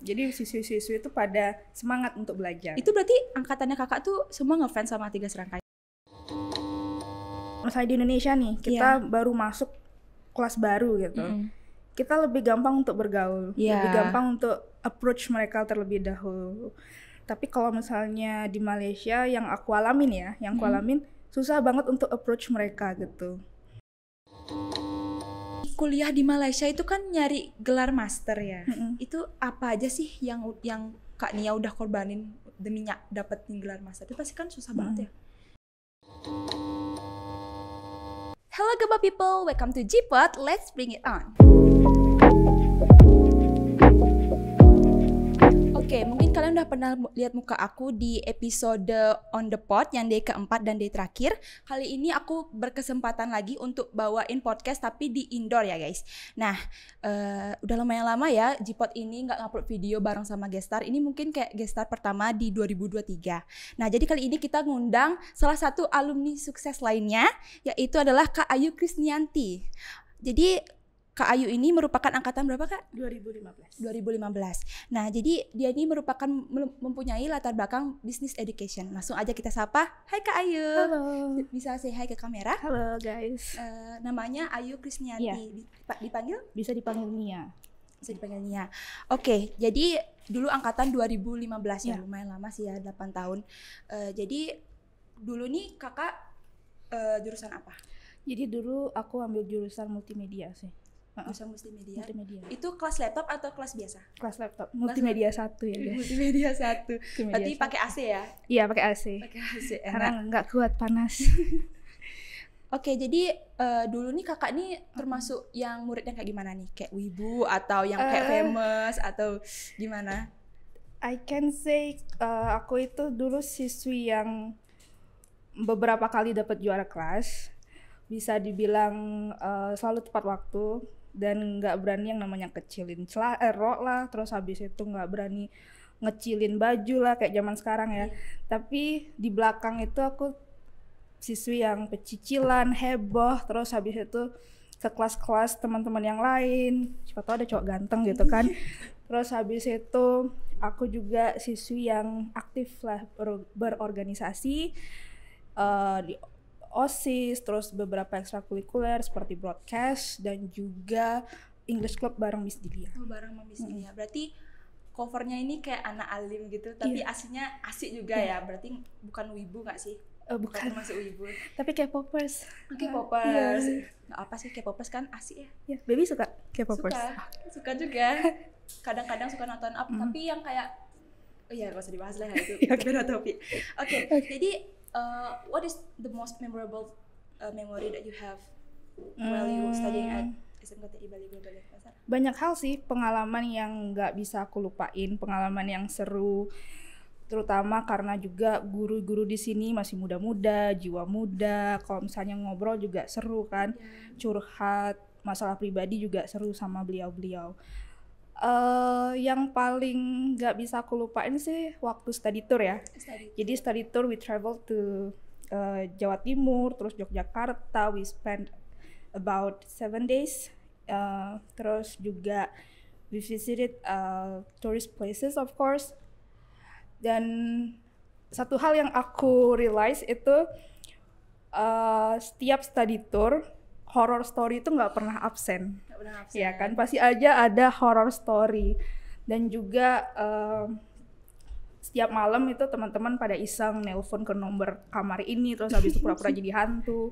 Jadi siswi-siswi itu pada semangat untuk belajar. Itu berarti angkatannya kakak tuh semua ngefans sama Tiga Serangkai? Misalnya di Indonesia nih, kita baru masuk kelas baru gitu. Kita lebih gampang untuk bergaul, lebih gampang untuk approach mereka terlebih dahulu. Tapi kalau misalnya di Malaysia yang aku alamin susah banget untuk approach mereka gitu. Kuliah di Malaysia itu kan nyari gelar master ya. Itu apa aja sih yang Kak Nia udah korbanin demi dapetin gelar master? Itu pasti kan susah banget ya. Hello Gaba people, welcome to G-Pod, let's bring it on. Oke, mungkin kalian udah pernah lihat muka aku di episode On The Pod yang day keempat dan day terakhir. Kali ini aku berkesempatan lagi untuk bawain podcast tapi di indoor ya guys. Nah, udah lumayan lama ya G-Pod ini nggak ngupload video bareng sama Gestar. Ini mungkin kayak Gestar pertama di 2023. Nah, jadi kali ini kita ngundang salah satu alumni sukses lainnya, yaitu adalah Kak Ayu Krisnianti. Jadi Kak Ayu ini merupakan angkatan berapa Kak? 2015. Nah, jadi dia ini merupakan mempunyai latar belakang business education. Langsung aja kita sapa. Hai Kak Ayu. Halo. Bisa say hi ke kamera? Halo guys. Namanya Ayu Krisnianti. Dipanggil? Bisa dipanggil Nia. Bisa dipanggil Nia. Oke, jadi dulu angkatan 2015 ya. Lumayan lama sih ya, 8 tahun. Jadi dulu nih Kakak jurusan apa? Jadi dulu aku ambil jurusan multimedia sih. Jurusan multimedia. Itu kelas laptop atau kelas biasa? Kelas laptop. Multimedia 1 ya guys. Multimedia 1. Berarti pakai AC ya? Iya, pakai AC. Karena nggak kuat panas. Oke, jadi dulu nih kakak nih termasuk yang muridnya kayak gimana nih? Kayak wibu atau yang kayak famous atau gimana? I can say aku itu dulu siswi yang beberapa kali dapat juara kelas. Bisa dibilang selalu tepat waktu dan nggak berani yang namanya kecilin rok lah, terus habis itu nggak berani ngecilin baju lah kayak zaman sekarang ya. Tapi di belakang itu aku siswi yang pecicilan, heboh, terus habis itu ke kelas-kelas teman-teman yang lain, siapa tahu ada cowok ganteng gitu kan. Terus habis itu aku juga siswi yang aktif lah berorganisasi di OSIS, terus beberapa ekstrakurikuler seperti broadcast dan juga English Club bareng Miss Dilia. Oh, bareng sama Miss Dilia. Berarti covernya ini kayak anak alim gitu, tapi aslinya asik juga ya. Berarti bukan wibu nggak sih? Bukan masuk wibu. Tapi K-popers. K-popers. Nggak apa sih, K-popers kan asik ya. Baby suka K-popers? Suka juga. Kadang-kadang suka nonton up, tapi yang kayak nggak usah dibahas lah ya, itu beda topik. Oke. Jadi what is the most memorable memory that you have while you studying at SMKTI Bali Global Pasar? Banyak hal sih, pengalaman yang nggak bisa aku lupain, pengalaman yang seru, terutama karena juga guru-guru di sini masih muda-muda, jiwa muda. Kalau misalnya ngobrol juga seru kan, curhat masalah pribadi juga seru sama beliau-beliau. Yang paling nggak bisa aku lupain sih waktu study tour ya. Jadi study tour we travel to Jawa Timur, terus Yogyakarta, we spend about 7 days. Terus juga we visited tourist places of course. Dan satu hal yang aku realize itu setiap study tour horror story itu nggak pernah absen. Ya kan, pasti aja ada horror story. Dan juga setiap malam itu teman-teman pada iseng nelpon ke nomor kamar ini, terus habis itu pura-pura jadi hantu.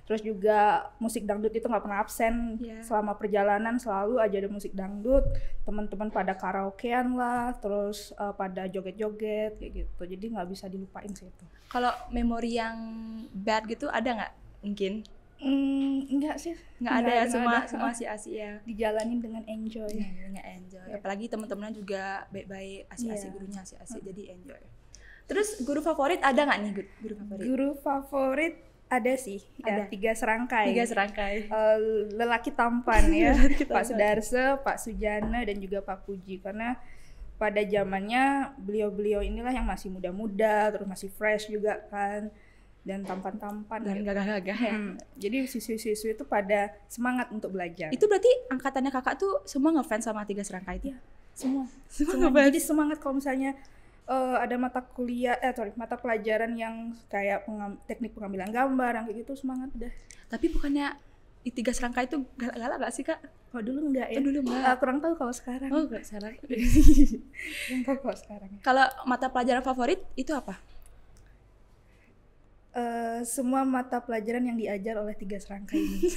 Terus juga musik dangdut itu nggak pernah absen. Selama perjalanan selalu aja ada musik dangdut. Teman-teman pada karaokean lah, terus pada joget-joget kayak gitu. Jadi nggak bisa dilupain sih itu. Kalau memori yang bad gitu ada nggak mungkin? Enggak sih, nggak ada ya, semua asik-asik ya, dijalanin dengan enjoy. Apalagi teman-temannya juga baik-baik, asik-asik, gurunya asik-asik, jadi enjoy. Terus guru favorit ada nggak nih guru favorit? Guru favorit ada sih, ada. Tiga serangkai. Lelaki tampan ya, Pak Sudarso, Pak Sujana dan juga Pak Puji, karena pada zamannya beliau-beliau inilah yang masih muda-muda, terus masih fresh juga kan. Dan tampan-tampan dan gagah-gagah ya. Jadi siswi-siswi itu pada semangat untuk belajar. Itu berarti angkatannya kakak tuh semua ngefans sama Tiga Serangkai itu? Semua Jadi semangat kalau misalnya ada mata pelajaran yang kayak teknik pengambilan gambar yang kayak gitu, semangat dah. Tapi bukannya di 3 serangka itu galak-galak gak sih Kak? Oh dulu enggak ya? Dulu enggak. Kurang tahu kalau sekarang. Oh enggak salah. Kurang tahu kalau sekarang. Kalau mata pelajaran favorit itu apa? Semua mata pelajaran yang diajar oleh 3 serangka ini.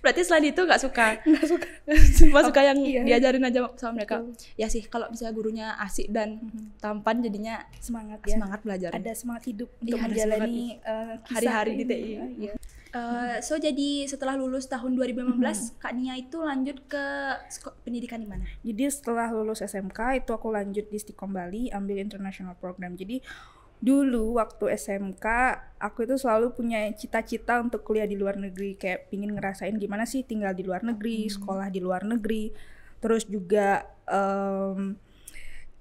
Berarti selain itu nggak suka? Nggak suka. Cuma suka yang Iya. diajarin aja sama mereka. Betul. Ya sih, kalau misalnya gurunya asik dan tampan jadinya Semangat ya. semangat belajar. Ada semangat hidup untuk Iya, ada menjalani kisah hari-hari di ini. TI. Iya. So jadi setelah lulus tahun 2015, Kak Nia itu lanjut ke pendidikan di mana? Jadi setelah lulus SMK itu aku lanjut di Stikom Bali ambil international program. Jadi dulu waktu SMK aku itu selalu punya cita-cita untuk kuliah di luar negeri, kayak pingin ngerasain gimana sih tinggal di luar negeri, sekolah di luar negeri, terus juga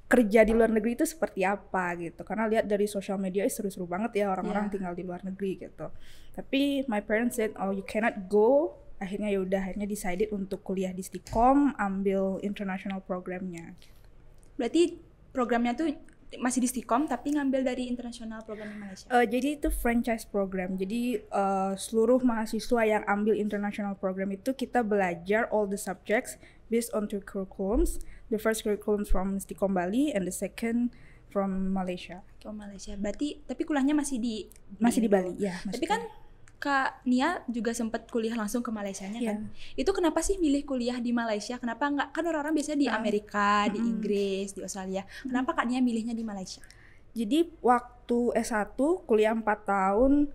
kerja di luar negeri itu seperti apa gitu. Karena lihat dari sosial media seru-seru banget ya orang-orang tinggal di luar negeri gitu. Tapi my parents said, oh you cannot go. Akhirnya akhirnya decided untuk kuliah di Stikom, ambil international programnya. Berarti programnya tuh masih di Stikom tapi ngambil dari internasional program di Malaysia. Jadi itu franchise program. Jadi seluruh mahasiswa yang ambil international program itu kita belajar all the subjects based on 2 curriculums. The first curriculum from Stikom Bali and the second from Malaysia. Ke Malaysia. Berarti tapi kuliahnya masih di Bali, ya. Tapi kan Kak Nia juga sempat kuliah langsung ke Malaysianya kan. Yeah. Itu kenapa sih milih kuliah di Malaysia? Kenapa enggak? Kan orang-orang biasanya di Amerika, di Inggris, di Australia. Kenapa Kak Nia milihnya di Malaysia? Jadi waktu S1 kuliah 4 tahun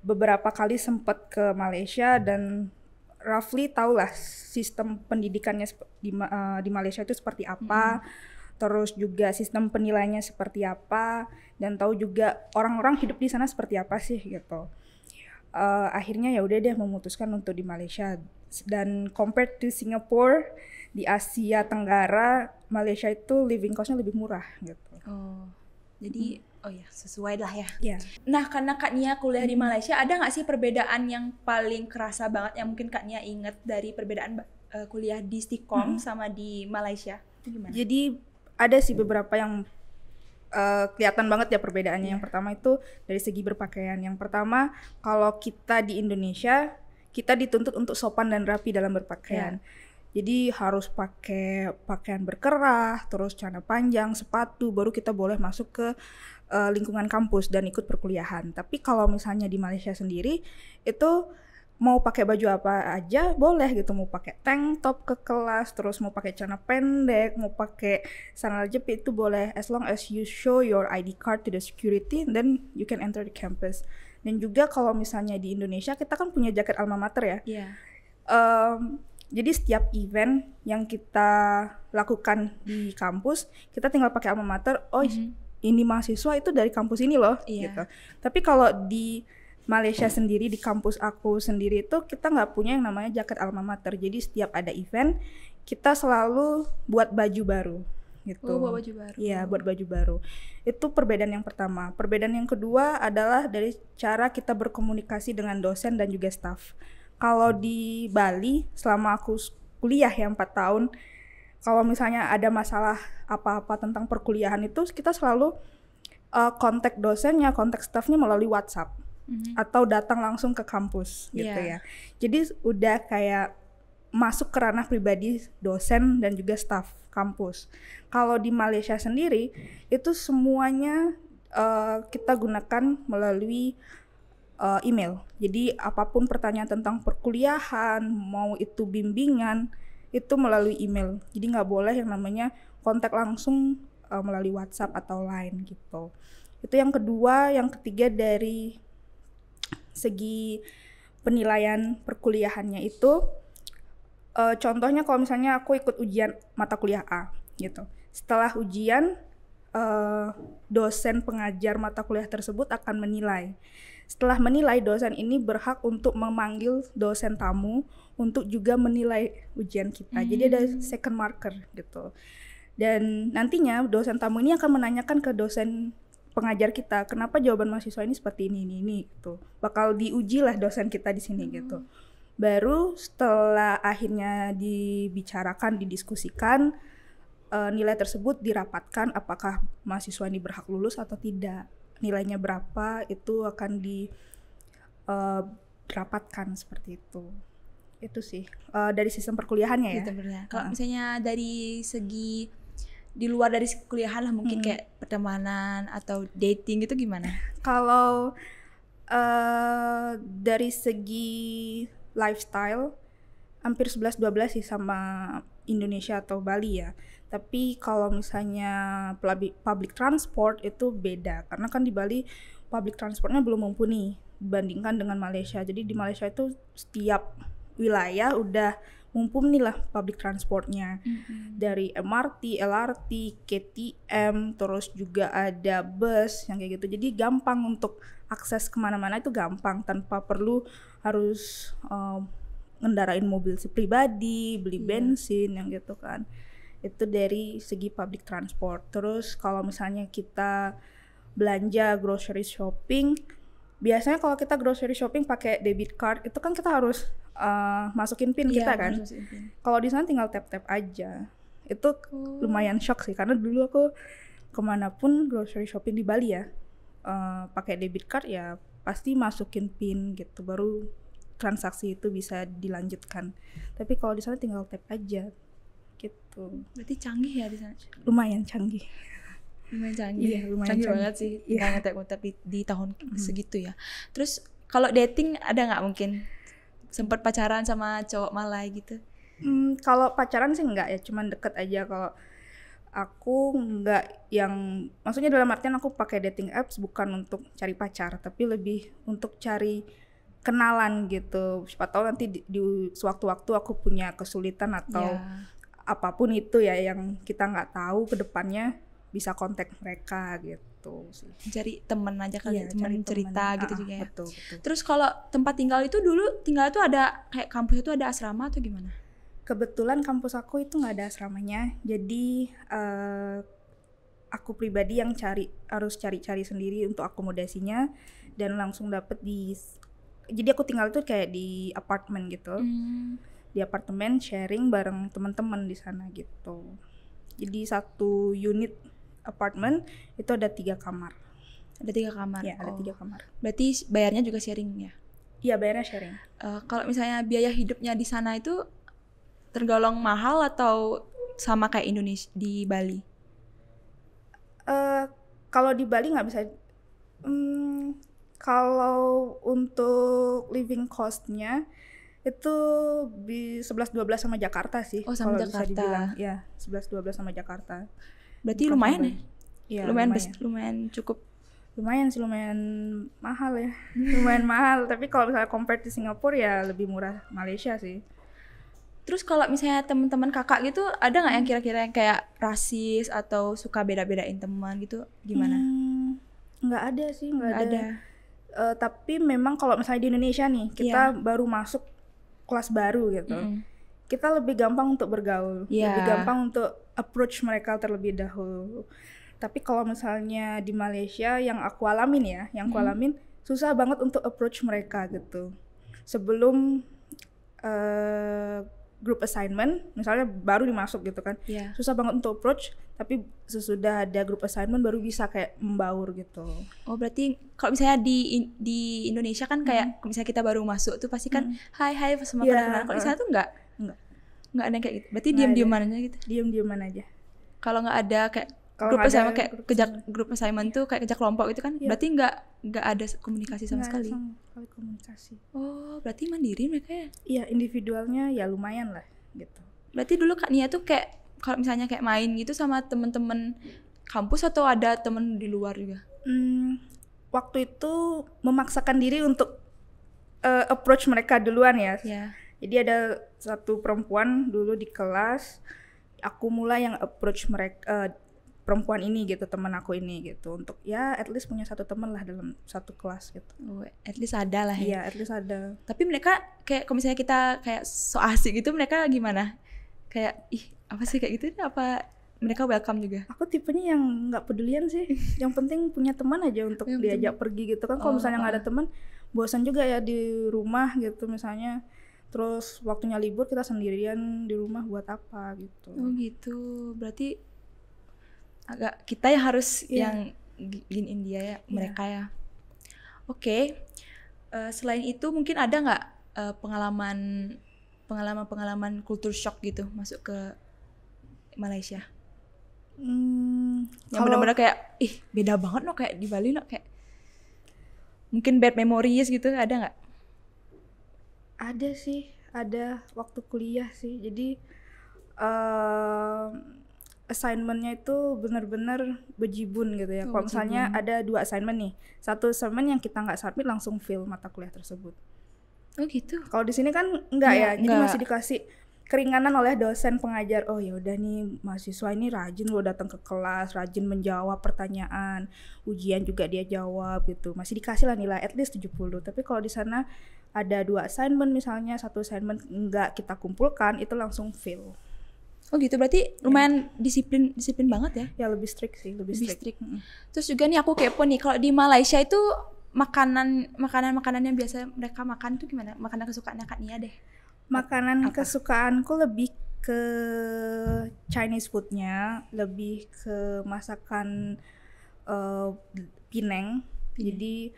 beberapa kali sempat ke Malaysia dan roughly tahulah sistem pendidikannya di Malaysia itu seperti apa. Terus juga sistem penilaiannya seperti apa dan tahu juga orang-orang hidup di sana seperti apa sih gitu. Akhirnya ya udah deh memutuskan untuk di Malaysia, dan compared to Singapore di Asia Tenggara, Malaysia itu living cost-nya lebih murah gitu. Oh, jadi oh ya sesuai lah ya. Yeah. Nah karena Kak Nia kuliah di Malaysia, ada nggak sih perbedaan yang paling kerasa banget yang mungkin Kak Nia inget dari perbedaan kuliah di Stikom sama di Malaysia? Itu gimana? Jadi ada sih beberapa yang kelihatan banget ya perbedaannya. Yang pertama itu dari segi berpakaian. Yang pertama, kalau kita di Indonesia, kita dituntut untuk sopan dan rapi dalam berpakaian. Jadi harus pakai pakaian berkerah, terus celana panjang, sepatu, baru kita boleh masuk ke lingkungan kampus dan ikut perkuliahan. Tapi kalau misalnya di Malaysia sendiri, itu mau pakai baju apa aja boleh gitu, mau pakai tank top ke kelas, terus mau pakai celana pendek, mau pakai sandal jepit itu boleh, as long as you show your ID card to the security, then you can enter the campus. Dan juga kalau misalnya di Indonesia kita kan punya jaket alma mater ya. Iya. Jadi setiap event yang kita lakukan di kampus, kita tinggal pakai alma mater. Oh, ini mahasiswa itu dari kampus ini loh, gitu. Tapi kalau di Malaysia sendiri, di kampus aku sendiri itu kita nggak punya yang namanya jaket alma mater. Jadi setiap ada event kita selalu buat baju baru gitu. Buat baju baru. Iya, buat baju baru. Itu perbedaan yang pertama. Perbedaan yang kedua adalah dari cara kita berkomunikasi dengan dosen dan juga staff. Kalau di Bali selama aku kuliah ya 4 tahun, kalau misalnya ada masalah apa-apa tentang perkuliahan itu kita selalu kontak dosennya, kontak staffnya melalui WhatsApp. Atau datang langsung ke kampus gitu ya. Jadi udah kayak masuk ke ranah pribadi dosen dan juga staf kampus. Kalau di Malaysia sendiri itu semuanya kita gunakan melalui email. Jadi apapun pertanyaan tentang perkuliahan, mau itu bimbingan, itu melalui email. Jadi nggak boleh yang namanya kontak langsung melalui WhatsApp atau Line gitu. Itu yang kedua. Yang ketiga dari segi penilaian perkuliahannya itu, contohnya kalau misalnya aku ikut ujian mata kuliah A gitu, setelah ujian dosen pengajar mata kuliah tersebut akan menilai. Setelah menilai, dosen ini berhak untuk memanggil dosen tamu untuk juga menilai ujian kita. Jadi ada second marker gitu. Dan nantinya dosen tamu ini akan menanyakan ke dosen pengajar kita, kenapa jawaban mahasiswa ini seperti ini gitu. Bakal diuji lah dosen kita di sini gitu. Baru setelah akhirnya dibicarakan, didiskusikan, nilai tersebut dirapatkan apakah mahasiswa ini berhak lulus atau tidak. Nilainya berapa itu akan dirapatkan seperti itu. Itu sih dari sistem perkuliahannya ya. Kalau misalnya dari segi di luar dari kuliahan lah mungkin kayak pertemanan atau dating itu gimana? Kalau dari segi lifestyle hampir 11-12 sih sama Indonesia atau Bali ya. Tapi kalau misalnya public transport itu beda karena kan di Bali public transportnya belum mumpuni dibandingkan dengan Malaysia. Jadi di Malaysia itu setiap wilayah udah mumpuni lah public transportnya. Dari MRT, LRT, KTM, terus juga ada bus yang kayak gitu. Jadi gampang untuk akses kemana-mana itu gampang tanpa perlu harus ngendarain mobil pribadi, beli bensin yang gitu kan. Itu dari segi public transport. Terus kalau misalnya kita belanja grocery shopping, biasanya kalau kita grocery shopping pakai debit card itu kan kita harus masukin PIN kita kan. Kalau di sana tinggal tap-tap aja. Itu lumayan shock sih karena dulu aku kemanapun grocery shopping di Bali ya pakai debit card ya pasti masukin PIN gitu baru transaksi itu bisa dilanjutkan. Tapi kalau di sana tinggal tap aja gitu. Berarti canggih ya di sana? Lumayan canggih. Lumayan canggih. Iya, lumayan canggih canggih banget sih. Nggak ngetep-ngetep di tahun segitu ya. Terus kalau dating ada nggak mungkin sempat pacaran sama cowok Malay gitu? Kalau pacaran sih enggak ya, cuman deket aja. Kalau aku enggak yang, maksudnya dalam artian aku pakai dating apps bukan untuk cari pacar, tapi lebih untuk cari kenalan gitu. Siapa tahu nanti di sewaktu-waktu aku punya kesulitan atau apapun itu ya yang kita nggak tahu ke depannya bisa kontak mereka gitu sih. Cari temen aja kali, temen cerita gitu juga ya. Betul. Terus kalau tempat tinggal itu dulu tinggal itu ada kayak kampus itu ada asrama atau gimana? Kebetulan kampus aku itu nggak ada asramanya, jadi aku pribadi yang harus cari sendiri untuk akomodasinya dan langsung dapet jadi aku tinggal itu kayak di apartemen gitu. Di apartemen sharing bareng teman-teman di sana gitu. Jadi satu unit apartemen itu ada 3 kamar. Ada 3 kamar? Iya, ada 3 kamar. Berarti bayarnya juga sharing ya? Iya, bayarnya sharing. Kalau misalnya biaya hidupnya di sana itu tergolong mahal atau sama kayak Indonesia di Bali? Kalau di Bali nggak bisa. Kalau untuk living cost-nya itu di 11-12 sama Jakarta sih. Oh, sama Jakarta. Bisa dibilang. Ya, 11-12 sama Jakarta. Berarti lumayan ya? Iya, lumayan cukup. Lumayan sih, lumayan mahal ya. Lumayan mahal, tapi kalau misalnya compare di Singapura ya lebih murah Malaysia sih. Terus kalau misalnya teman-teman kakak gitu ada nggak yang kira-kira yang kayak rasis atau suka beda-bedain teman gitu gimana? Nggak ada sih, nggak ada. Tapi memang kalau misalnya di Indonesia nih kita baru masuk kelas baru gitu, kita lebih gampang untuk bergaul, lebih gampang untuk approach mereka terlebih dahulu. Tapi kalau misalnya di Malaysia yang aku alamin susah banget untuk approach mereka gitu. Sebelum group assignment, misalnya baru dimasuk gitu kan, susah banget untuk approach, tapi sesudah ada group assignment baru bisa kayak membaur gitu. Oh berarti kalau misalnya di Indonesia kan kayak misalnya kita baru masuk tuh pasti kan hai sama kenalan. Kalau di sana tuh enggak ada yang kayak gitu. Berarti diam-diaman aja gitu. Diam-diaman aja. Kalau nggak ada kayak grup assignment kayak grup assignment tuh kayak kerja kelompok itu kan, berarti nggak ada komunikasi sama sekali. Komunikasi. Oh, berarti mandiri mereka ya? Iya, individualnya ya lumayan lah gitu. Berarti dulu Kak Nia tuh kayak kalau misalnya kayak main gitu sama temen-temen kampus atau ada temen di luar juga? Waktu itu memaksakan diri untuk approach mereka duluan ya. Jadi ada satu perempuan dulu di kelas, aku mulai yang approach mereka, perempuan ini gitu, teman aku ini gitu, untuk ya at least punya satu teman lah dalam satu kelas gitu. Oh, at least ada lah ya. Iya, at least ada. Tapi mereka kayak kalau misalnya kita kayak so asik gitu, mereka gimana? Kayak apa sih kayak gitu? Apa mereka welcome juga? Aku tipenya yang nggak pedulian sih. Yang penting punya teman aja untuk diajak pergi gitu kan. Kalau misalnya nggak ada teman, bosan juga ya di rumah gitu misalnya. Terus waktunya libur kita sendirian di rumah buat apa gitu. Oh gitu. Berarti agak kita yang harus yang giniin dia ya, mereka ya. Oke. Selain itu mungkin ada nggak pengalaman culture shock gitu masuk ke Malaysia? Yang benar-benar kayak beda banget loh kayak di Bali loh, kayak mungkin bad memories gitu, ada nggak? Ada sih, ada waktu kuliah sih. Jadi assignment-nya itu benar-benar bejibun gitu ya. Kalau misalnya ada 2 assignment nih, satu assignment yang kita nggak submit langsung fail mata kuliah tersebut. Oh gitu. Kalau di sini kan enggak ya, jadi masih dikasih keringanan oleh dosen pengajar. Oh ya udah nih, mahasiswa ini rajin loh datang ke kelas, rajin menjawab pertanyaan, ujian juga dia jawab gitu. Masih dikasih lah nilai at least 70. Tapi kalau di sana ada 2 assignment misalnya, satu assignment enggak kita kumpulkan, itu langsung fail. Oh gitu, berarti lumayan disiplin banget ya? Ya lebih strict sih, lebih strict. Terus juga nih aku kepo nih, kalau di Malaysia itu makanan yang biasa mereka makan tuh gimana? Makanan kesukaannya Kak Nia deh. Makanan kesukaanku lebih ke Chinese foodnya, lebih ke masakan Penang. Jadi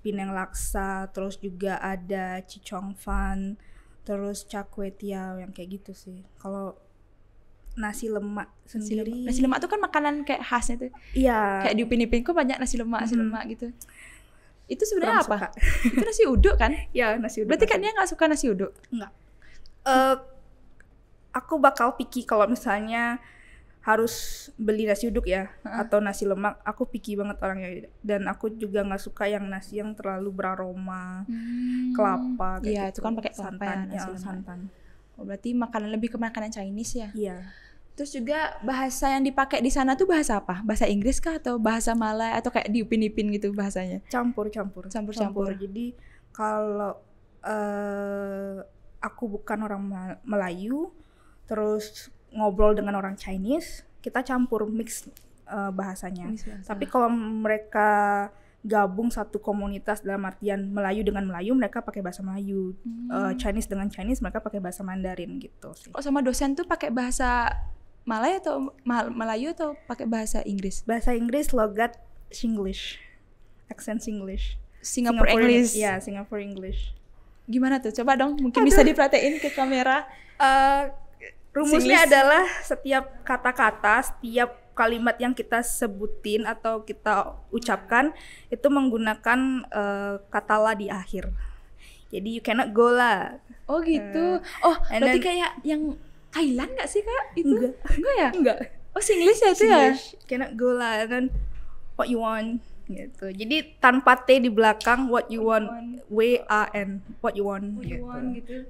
Penang laksa, terus juga ada Chicong Fan, terus Char Kway Teow yang kayak gitu sih. Kalau nasi lemak sendiri. Nasi lemak tuh kan makanan kayak khasnya tuh. Iya. Kayak di Upin kok banyak nasi lemak gitu. Itu sebenarnya apa? Suka. Itu nasi uduk kan? Iya, nasi uduk. Berarti kan dia nggak suka nasi uduk? Enggak. Aku bakal picky kalau misalnya harus beli nasi uduk ya, atau nasi lemak. Aku picky banget orangnya, dan aku juga nggak suka yang nasi yang terlalu beraroma kelapa kayak gitu. itu kan pakai santan ya, santan. Oh, berarti lebih ke makanan Chinese ya? Iya. Terus juga bahasa yang dipakai di sana tuh bahasa apa? Bahasa Inggris kah atau bahasa Malay atau kayak di Upin gitu bahasanya? Campur. Jadi kalau aku bukan orang Melayu, terus ngobrol dengan orang Chinese, kita campur mix bahasanya. Tapi kalau mereka gabung satu komunitas dalam artian Melayu dengan Melayu, mereka pakai bahasa Melayu. Chinese dengan Chinese, mereka pakai bahasa Mandarin gitu sih. Oh, sama dosen tuh pakai bahasa Malay atau Melayu atau pakai bahasa Inggris? Bahasa Inggris, logat Singlish, accent Singlish. Singapore English. Ya, Singapore English. Gimana tuh? Coba dong, mungkin bisa diperhatiin ke kamera. Rumusnya adalah setiap kata-kata, setiap kalimat yang kita sebutin atau kita ucapkan itu menggunakan kata la di akhir. Jadi you cannot go lah. Oh gitu. Berarti kayak yang Thailand nggak sih Kak? Itu enggak ya? Enggak. Oh, Singlish ya itu ya? Cannot go lah, dan what you want gitu. Jadi tanpa T di belakang, what you want, W-A-N, what you want gitu.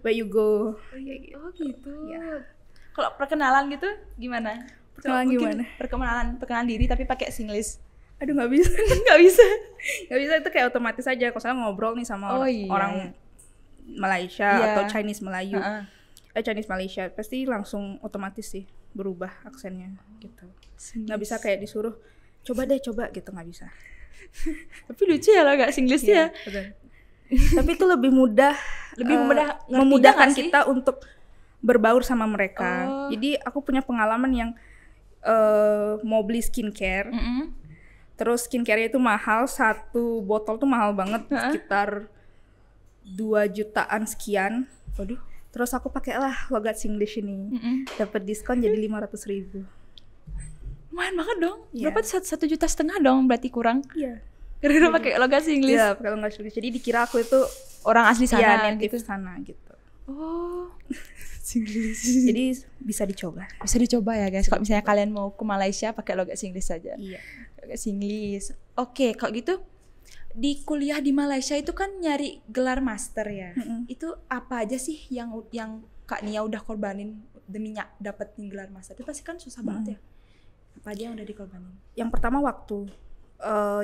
Where you go. Oh gitu. Ya. Kalau perkenalan gitu gimana? Perkenalan diri tapi pakai Singlish. Aduh, nggak bisa. Nggak bisa, itu kayak otomatis aja. Kalau saya ngobrol nih sama orang Malaysia atau Chinese Melayu, Chinese Malaysia, pasti langsung otomatis sih berubah aksennya gitu. Nggak bisa kayak disuruh coba gitu, nggak bisa. Tapi lucu ya lo gak Singlish ya. Tapi itu lebih memudahkan kita untuk berbaur sama mereka. Jadi aku punya pengalaman yang mau beli skincare. Terus skincare itu mahal, satu botol tuh mahal banget, sekitar 2 jutaan sekian. Waduh. Terus aku pakailah logat Singlish ini, dapat diskon jadi 500.000. Lumayan banget dong. Berapa 1,5 juta dong berarti kurang? Iya. Karena pakai logat Singlish. Iya, pakai logat Singlish. Jadi dikira aku itu orang asli sana, native sana gitu. Oh. Singlish. Jadi bisa dicoba. Bisa dicoba ya guys. Kalau misalnya kalian mau ke Malaysia pakai logat Singlish saja. Iya. Logat Singlish. Oke, kalau gitu di kuliah di Malaysia itu kan nyari gelar master ya. Itu apa aja sih yang Kak Nia udah korbanin demi dapetin gelar master? Itu pasti kan susah banget ya. Apa aja yang udah dikorbanin? Yang pertama waktu.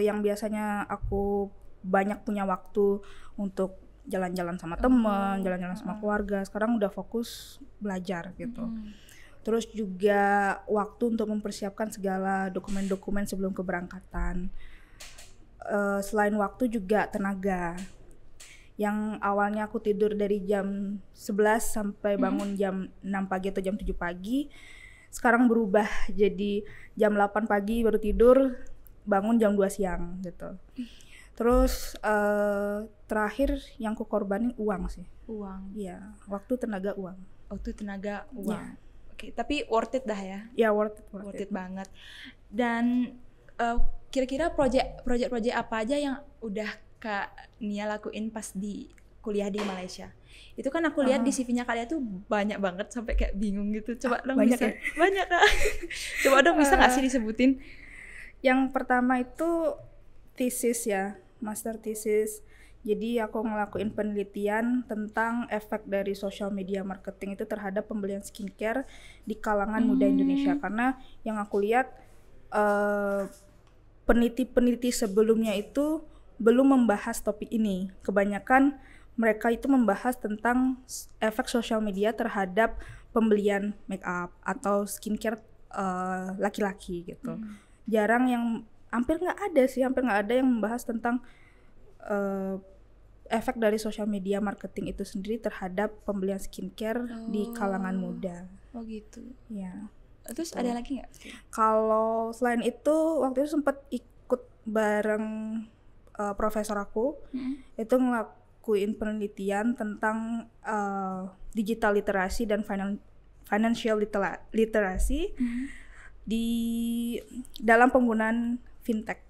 Yang biasanya aku banyak punya waktu untuk jalan-jalan sama teman, jalan-jalan sama keluarga. Sekarang udah fokus belajar gitu. Terus juga waktu untuk mempersiapkan segala dokumen-dokumen sebelum keberangkatan. Selain waktu juga tenaga. Yang awalnya aku tidur dari jam 11 sampai bangun jam 6 pagi atau jam 7 pagi, sekarang berubah jadi jam 8 pagi baru tidur, bangun jam 2 siang gitu. Terus terakhir yang ku korbanin uang sih. Uang. Iya, waktu, tenaga, uang. Waktu, tenaga, uang. Iya. Oke, tapi worth it dah ya. Ya worth Worth it banget. Dan kira-kira project apa aja yang udah Kak Nia lakuin pas di kuliah di Malaysia? Itu kan aku lihat di CV-nya kalian tuh banyak banget sampai kayak bingung gitu. Coba dong banyak bisa. ya? Banyak Kak. Coba dong bisa nggak sih disebutin? Yang pertama itu thesis ya, master thesis. Jadi aku ngelakuin penelitian tentang efek dari social media marketing itu terhadap pembelian skincare di kalangan muda Indonesia. Karena yang aku lihat peneliti-peneliti sebelumnya itu belum membahas topik ini. Kebanyakan mereka itu membahas tentang efek social media terhadap pembelian make up atau skincare laki-laki gitu. Jarang yang, hampir nggak ada yang membahas tentang efek dari social media marketing itu sendiri terhadap pembelian skincare di kalangan muda. Oh gitu. Ya. Terus ada lagi nggak? Kalau selain itu, waktu itu sempat ikut bareng profesor aku, itu ngelakuin penelitian tentang digital literasi dan financial literasi di dalam penggunaan fintech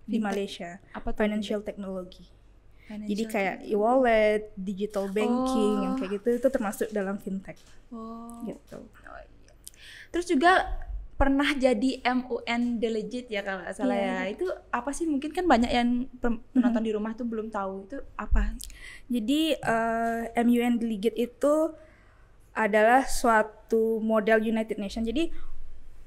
di Malaysia. Apa tuh? Financial technology. Jadi kayak e-wallet, digital banking, yang kayak gitu itu termasuk dalam fintech. Gitu. Oh, iya. Terus juga pernah jadi MUN delegate ya kalau nggak salah ya. Itu apa sih? Mungkin kan banyak yang penonton di rumah tuh belum tahu itu apa. Jadi MUN delegate itu adalah suatu model United Nations. Jadi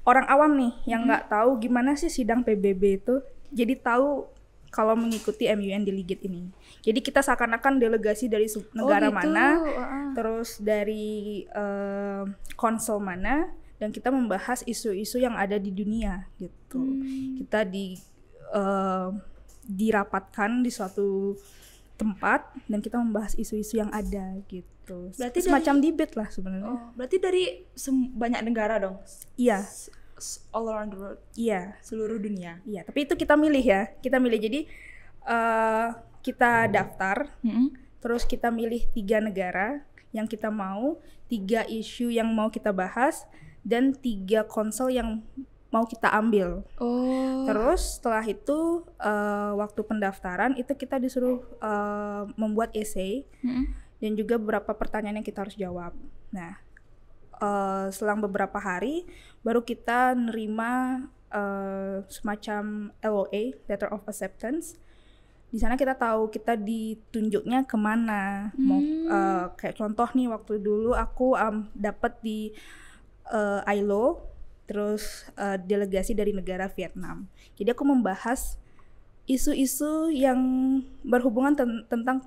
orang awam nih yang nggak tahu gimana sih sidang PBB itu, jadi tahu kalau mengikuti MUN delegate ini. Jadi kita seakan-akan delegasi dari negara mana, terus dari konsel mana, dan kita membahas isu-isu yang ada di dunia gitu. Kita dirapatkan di suatu tempat dan kita membahas isu-isu yang ada gitu. Berarti semacam debate lah sebenarnya. Berarti dari banyak negara dong? Iya. All around the world? Iya. Seluruh dunia? Iya, tapi itu kita milih ya. Kita milih, jadi kita daftar, terus kita milih 3 negara yang kita mau, 3 isu yang mau kita bahas, dan 3 konsel yang mau kita ambil. Terus setelah itu waktu pendaftaran itu kita disuruh membuat essay dan juga beberapa pertanyaan yang kita harus jawab. Nah, selang beberapa hari baru kita nerima semacam LOA, Letter of Acceptance. Di sana kita tahu kita ditunjuknya kemana. Mau kayak contoh nih, waktu dulu aku dapat di ILO, terus delegasi dari negara Vietnam. Jadi aku membahas isu-isu yang berhubungan tentang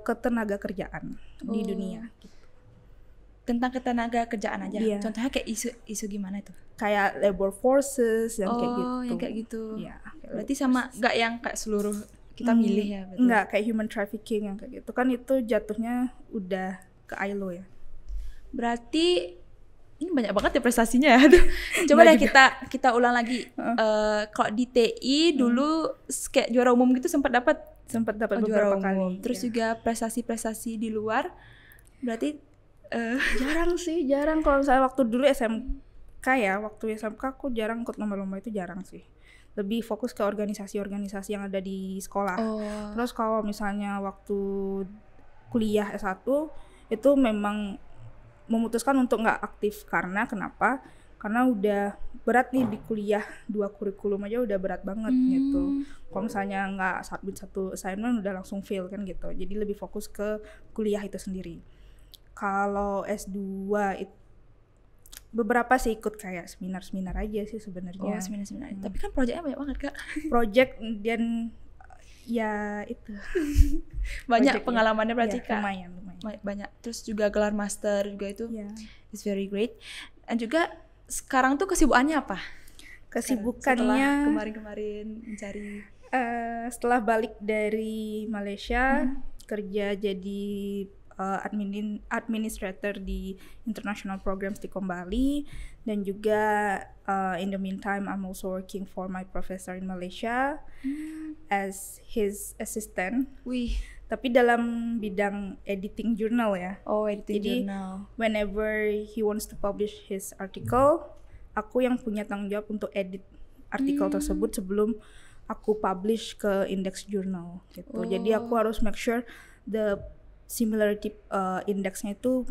ketenaga kerjaan di dunia. Tentang ketenaga kerjaan aja. Iya. Contohnya kayak isu gimana itu? Kayak labor forces yang kayak gitu. Yang kayak gitu. Iya. Berarti sama nggak yang kayak seluruh kita milih ya? Betul? Enggak, kayak human trafficking yang kayak gitu. Kan itu jatuhnya udah ke ILO ya. Berarti ini banyak banget ya prestasinya ya. Coba deh kita ulang lagi. Kalau di TI dulu kayak juara umum gitu sempat dapat beberapa kali. Terus juga prestasi-prestasi di luar. Berarti jarang kalau misalnya waktu dulu SMK ya, waktu SMK aku jarang ikut lomba-lomba, itu jarang sih. Lebih fokus ke organisasi-organisasi yang ada di sekolah. Terus kalau misalnya waktu kuliah S1 itu memang memutuskan untuk nggak aktif. Karena kenapa? Karena udah berat nih di kuliah, 2 kurikulum aja udah berat banget gitu. Kalau misalnya nggak submit 1 assignment udah langsung fail kan gitu. Jadi lebih fokus ke kuliah itu sendiri. Kalau S2 itu beberapa sih ikut kayak seminar-seminar aja sih sebenarnya. Seminar-seminar. Tapi kan proyeknya banyak banget Kak. Project dan ya itu. Banyak pengalamannya berarti Kak. Lumayan. Banyak. Terus juga gelar master juga itu. It's very great. Dan juga sekarang tuh kesibukannya apa? Kesibukannya kemarin-kemarin mencari setelah balik dari Malaysia, kerja jadi administrator di international programs di Kombali, dan juga in the meantime I'm also working for my professor in Malaysia as his assistant. Wih. Tapi dalam bidang editing jurnal ya. Oh, editing Jadi jurnal. whenever he wants to publish his article, aku yang punya tanggung jawab untuk edit artikel tersebut sebelum aku publish ke index jurnal gitu. Jadi aku harus make sure the similarity indeksnya itu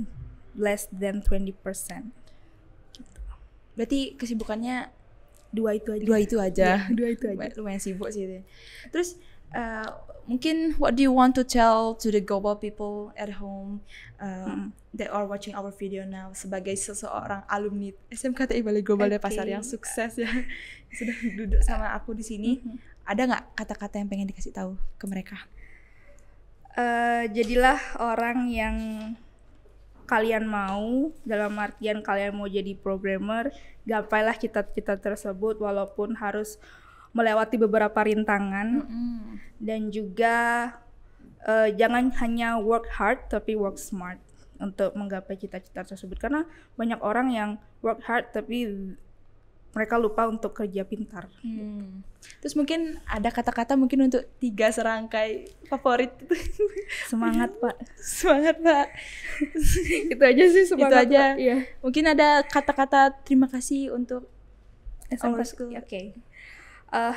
less than 20%. Gitu. Berarti kesibukannya Dua itu aja. Dua itu aja. Lumayan sibuk sih itu. Terus mungkin what do you want to tell to the global people at home that are watching our video now sebagai seseorang alumni SMKTI Bali Global Denpasar yang sukses ya, sudah duduk sama aku di sini. Ada nggak kata-kata yang pengen dikasih tahu ke mereka? Jadilah orang yang kalian mau, dalam artian kalian mau jadi programmer, gapailah cita-cita tersebut walaupun harus melewati beberapa rintangan. Dan juga jangan hanya work hard tapi work smart untuk menggapai cita-cita tersebut, karena banyak orang yang work hard tapi mereka lupa untuk kerja pintar. Terus mungkin ada kata-kata mungkin untuk 3 serangkai favorit. Semangat Pak. Semangat Pak. Itu aja sih, semangat. Itu aja. Pak. Iya. Mungkin ada kata-kata terima kasih untuk SMK School. Oke.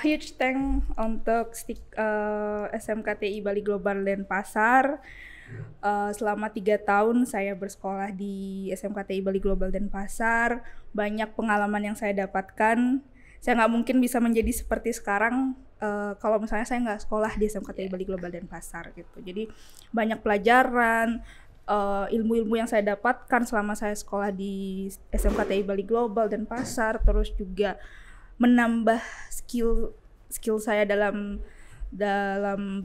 Huge thank untuk SMKTI Bali Global Denpasar. Selama 3 tahun saya bersekolah di SMKTI Bali Global Denpasar. Banyak pengalaman yang saya dapatkan. Saya nggak mungkin bisa menjadi seperti sekarang kalau misalnya saya nggak sekolah di SMKTI Bali Global Denpasar gitu. Jadi banyak pelajaran, ilmu-ilmu yang saya dapatkan selama saya sekolah di SMKTI Bali Global Denpasar, terus juga menambah skill saya dalam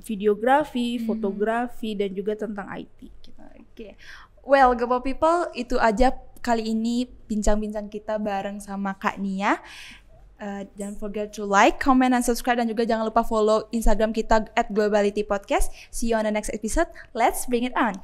videografi, fotografi, dan juga tentang IT. Oke. Well, global people, itu aja kali ini bincang-bincang kita bareng sama Kak Nia. Don't forget to like, comment, and subscribe, dan juga jangan lupa follow Instagram kita @globalitypodcast. See you on the next episode. Let's bring it on.